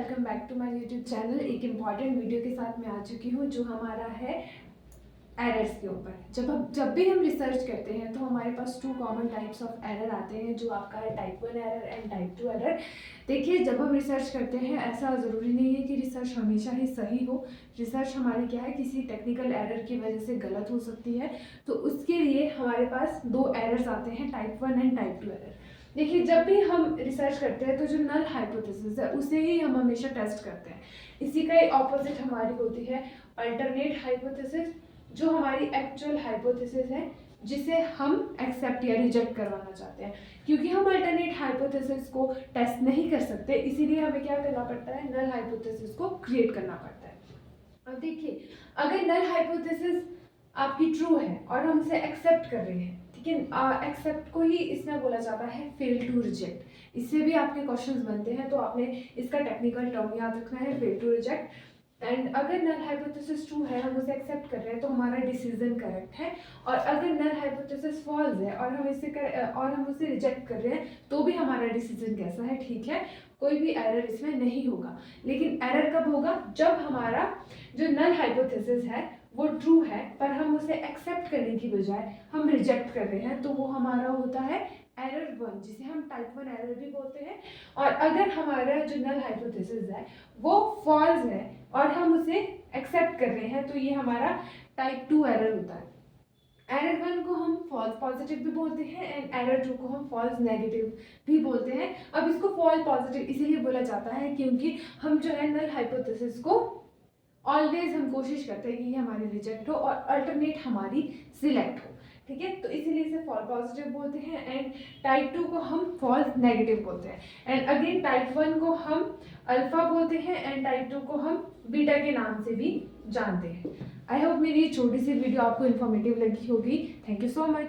Welcome back to my YouTube channel. एक important video के साथ मैं आ चुकी हूँ जो हमारा है एरर्स के ऊपर। जब भी हम रिसर्च करते हैं तो हमारे पास two common types of error आते हैं, जो आपका है type 1 error and type 2 error. देखिए, जब हम रिसर्च करते हैं ऐसा ज़रूरी नहीं है कि रिसर्च हमेशा ही सही हो। रिसर्च हमारी क्या है, किसी टेक्निकल एरर की वजह से गलत हो सकती है। तो उसके लिए हमारे पास दो एरर्स आते हैं, टाइप 1 एंड टाइप 2 एरर। देखिए, जब भी हम रिसर्च करते हैं तो जो नल हाइपोथेसिस है उसे ही हम हमेशा टेस्ट करते हैं। इसी का ही ऑपोजिट हमारी होती है अल्टरनेट हाइपोथेसिस, जो हमारी एक्चुअल हाइपोथेसिस है जिसे हम एक्सेप्ट या रिजेक्ट करवाना चाहते हैं। क्योंकि हम अल्टरनेट हाइपोथेसिस को टेस्ट नहीं कर सकते, इसीलिए हमें क्या करना पड़ता है, नल हाइपोथेसिस को क्रिएट करना पड़ता है। अब देखिए, अगर नल हाइपोथेसिस आपकी ट्रू है और हम उसे एक्सेप्ट कर रहे हैं, ठीक है, एक्सेप्ट को ही इसमें बोला जाता है फेल टू रिजेक्ट। इससे भी आपके क्वेश्चंस बनते हैं, तो आपने इसका टेक्निकल टर्म याद रखना है, फेल टू रिजेक्ट। एंड अगर नल हाइपोथेसिस ट्रू है, हम उसे एक्सेप्ट कर रहे हैं, तो हमारा डिसीजन करेक्ट है। और अगर नल हाइपोथेसिस फॉल्स है और हम उसे रिजेक्ट कर रहे हैं, तो भी हमारा डिसीजन कैसा है, ठीक है, कोई भी एरर इसमें नहीं होगा। लेकिन एरर कब होगा, जब हमारा जो नल हाइपोथेसिस है वो ट्रू है पर हम उसे एक्सेप्ट करने की बजाय हम रिजेक्ट कर रहे हैं, तो वो हमारा होता है एरर 1, जिसे हम टाइप 1 एरर भी बोलते हैं। और अगर हमारा जो नल हाइपोथेसिस है वो फॉल्स है और हम उसे एक्सेप्ट कर रहे हैं, तो ये हमारा टाइप 2 एरर होता है। एरर 1 को हम फॉल्स पॉजिटिव भी बोलते हैं एंड एरर 2 को हम फॉल्स नेगेटिव भी बोलते हैं। अब इसको फॉल्स पॉजिटिव इसीलिए बोला जाता है क्योंकि हम जो है नल हाइपोथेसिस को ऑलवेज हम कोशिश करते हैं कि ये हमारी रिजेक्ट हो और अल्टरनेट हमारी सिलेक्ट हो, ठीक है, तो इसीलिए इसे फॉल्स पॉजिटिव बोलते हैं। एंड टाइप 2 को हम फॉल्स नेगेटिव बोलते हैं। एंड अगेन टाइप 1 को हम अल्फा बोलते हैं एंड टाइप 2 को हम बीटा के नाम से भी जानते हैं। आई होप मेरी छोटी सी वीडियो आपको इन्फॉर्मेटिव लगी होगी। Thank you so much.